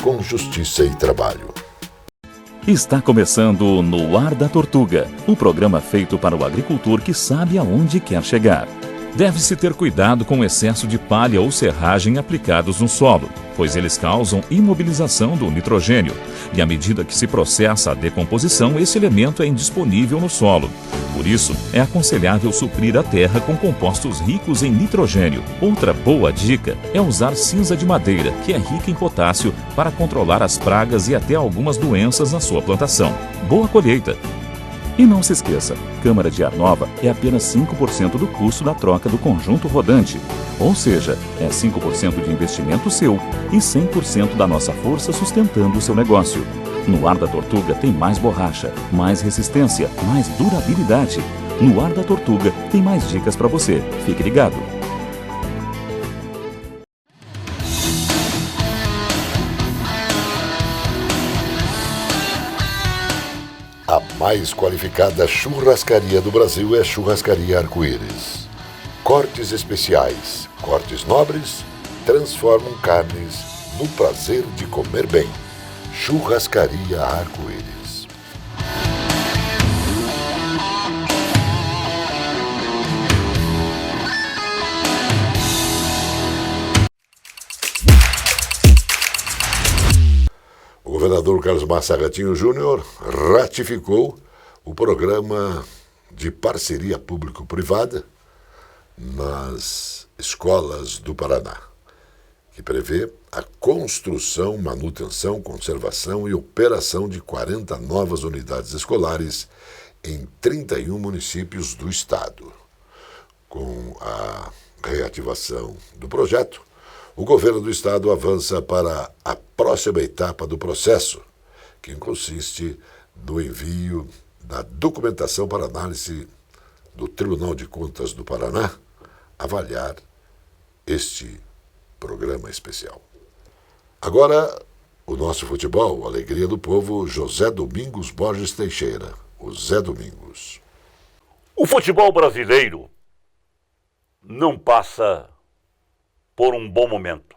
Speaker 1: com justiça e trabalho.
Speaker 7: Está começando No Ar da Tortuga, um programa feito para o agricultor que sabe aonde quer chegar. Deve-se ter cuidado com o excesso de palha ou serragem aplicados no solo, pois eles causam imobilização do nitrogênio, e à medida que se processa a decomposição, esse elemento é indisponível no solo. Por isso, é aconselhável suprir a terra com compostos ricos em nitrogênio. Outra boa dica é usar cinza de madeira, que é rica em potássio, para controlar as pragas e até algumas doenças na sua plantação. Boa colheita! E não se esqueça, câmara de ar nova é apenas 5% do custo da troca do conjunto rodante. Ou seja, é 5% de investimento seu e 100% da nossa força sustentando o seu negócio. No Ar da Tortuga tem mais borracha, mais resistência, mais durabilidade. No Ar da Tortuga tem mais dicas para você. Fique ligado.
Speaker 1: A mais qualificada churrascaria do Brasil é a Churrascaria Arco-Íris. Cortes especiais, cortes nobres, transformam carnes no prazer de comer bem. Churrascaria Arco-Íris. O governador Carlos Massa Gatinho Júnior ratificou o programa de parceria público-privada nas escolas do Paraná, que prevê a construção, manutenção, conservação e operação de 40 novas unidades escolares em 31 municípios do estado. Com a reativação do projeto, o governo do estado avança para a próxima etapa do processo, que consiste no envio da documentação para análise do Tribunal de Contas do Paraná avaliar este programa especial. Agora, o nosso futebol, a alegria do povo, José Domingos Borges Teixeira, o Zé Domingos.
Speaker 10: O futebol brasileiro não passa por um bom momento.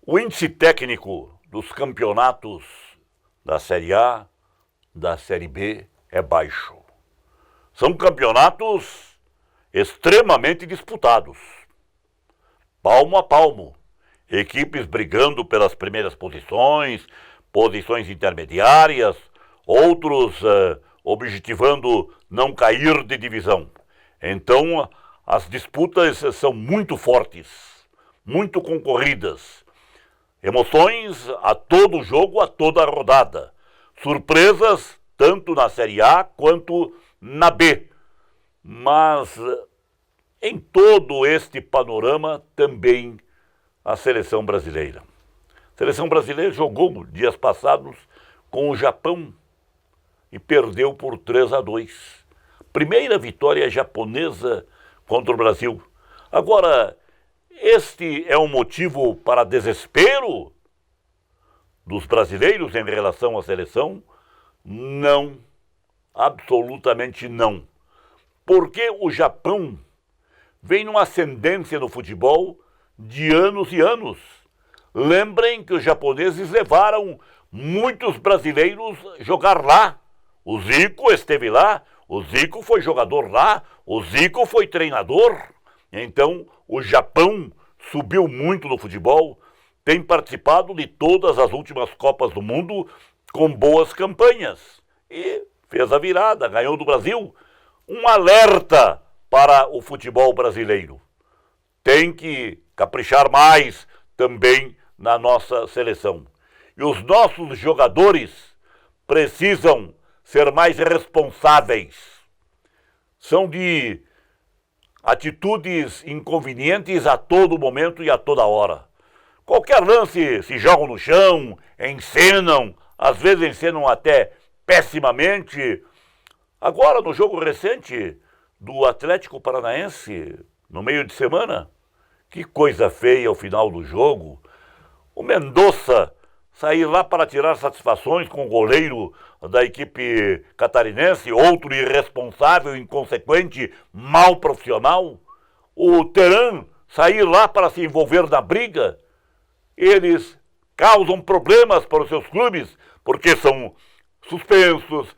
Speaker 10: O índice técnico dos campeonatos da Série A, da Série B, é baixo. São campeonatos extremamente disputados, palmo a palmo, equipes brigando pelas primeiras posições, posições intermediárias, outros objetivando não cair de divisão. Então, as disputas são muito fortes, muito concorridas. Emoções a todo jogo, a toda rodada. Surpresas tanto na Série A quanto na B. Mas em todo este panorama também a seleção brasileira. A seleção brasileira jogou dias passados com o Japão e perdeu por 3-2. Primeira vitória japonesa contra o Brasil. Agora, este é um motivo para desespero dos brasileiros em relação à seleção? Não, absolutamente não. Porque o Japão vem numa ascendência no futebol de anos e anos. Lembrem que os japoneses levaram muitos brasileiros jogar lá. O Zico esteve lá, o Zico foi jogador lá, o Zico foi treinador. Então, o Japão subiu muito no futebol, tem participado de todas as últimas Copas do Mundo com boas campanhas. E fez a virada, ganhou do Brasil. Um alerta para o futebol brasileiro. Tem que caprichar mais também na nossa seleção. E os nossos jogadores precisam ser mais responsáveis. São de atitudes inconvenientes a todo momento e a toda hora. Qualquer lance se jogam no chão, encenam, às vezes encenam até pessimamente. Agora, no jogo recente do Atlético Paranaense, no meio de semana, que coisa feia ao final do jogo. O Mendonça sair lá para tirar satisfações com o goleiro da equipe catarinense, outro irresponsável, inconsequente, mal profissional. O Teran sair lá para se envolver na briga. Eles causam problemas para os seus clubes, porque são suspensos,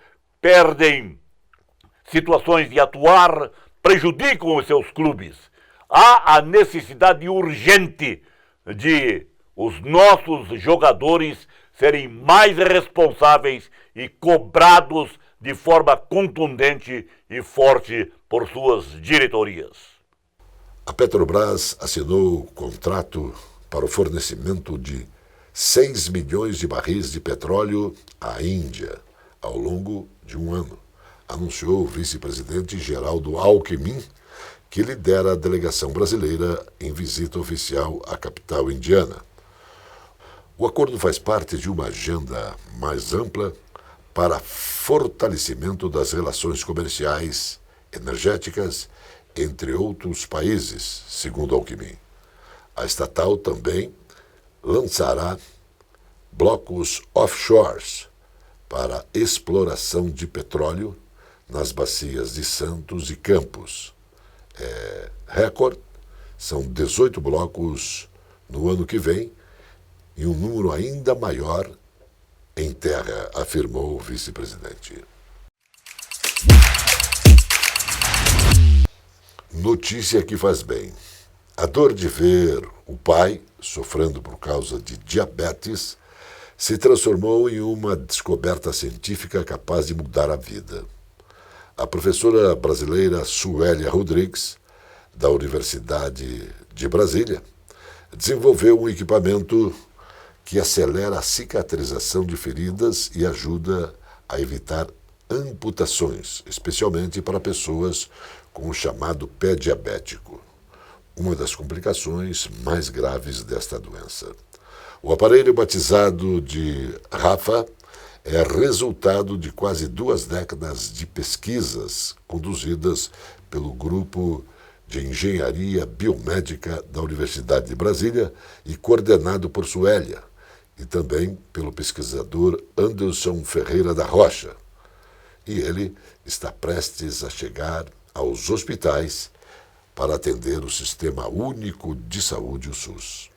Speaker 10: perdem situações de atuar, prejudicam os seus clubes. Há a necessidade urgente de os nossos jogadores serem mais responsáveis e cobrados de forma contundente e forte por suas diretorias.
Speaker 1: A Petrobras assinou o contrato para o fornecimento de 6 milhões de barris de petróleo à Índia ao longo de um ano, anunciou o vice-presidente Geraldo Alckmin, que lidera a delegação brasileira em visita oficial à capital indiana. O acordo faz parte de uma agenda mais ampla para fortalecimento das relações comerciais, energéticas, entre outros países, segundo Alckmin. A estatal também lançará blocos offshores para exploração de petróleo nas bacias de Santos e Campos. Recorde, são 18 blocos no ano que vem e um número ainda maior em terra, afirmou o vice-presidente. Notícia que faz bem. A dor de ver o pai sofrendo por causa de diabetes se transformou em uma descoberta científica capaz de mudar a vida. A professora brasileira Suélia Rodrigues, da Universidade de Brasília, desenvolveu um equipamento que acelera a cicatrização de feridas e ajuda a evitar amputações, especialmente para pessoas com o chamado pé diabético, uma das complicações mais graves desta doença. O aparelho, batizado de Rafa, é resultado de quase 2 décadas de pesquisas conduzidas pelo Grupo de Engenharia Biomédica da Universidade de Brasília e coordenado por Suélia, e também pelo pesquisador Anderson Ferreira da Rocha. E ele está prestes a chegar aos hospitais para atender o Sistema Único de Saúde, o SUS.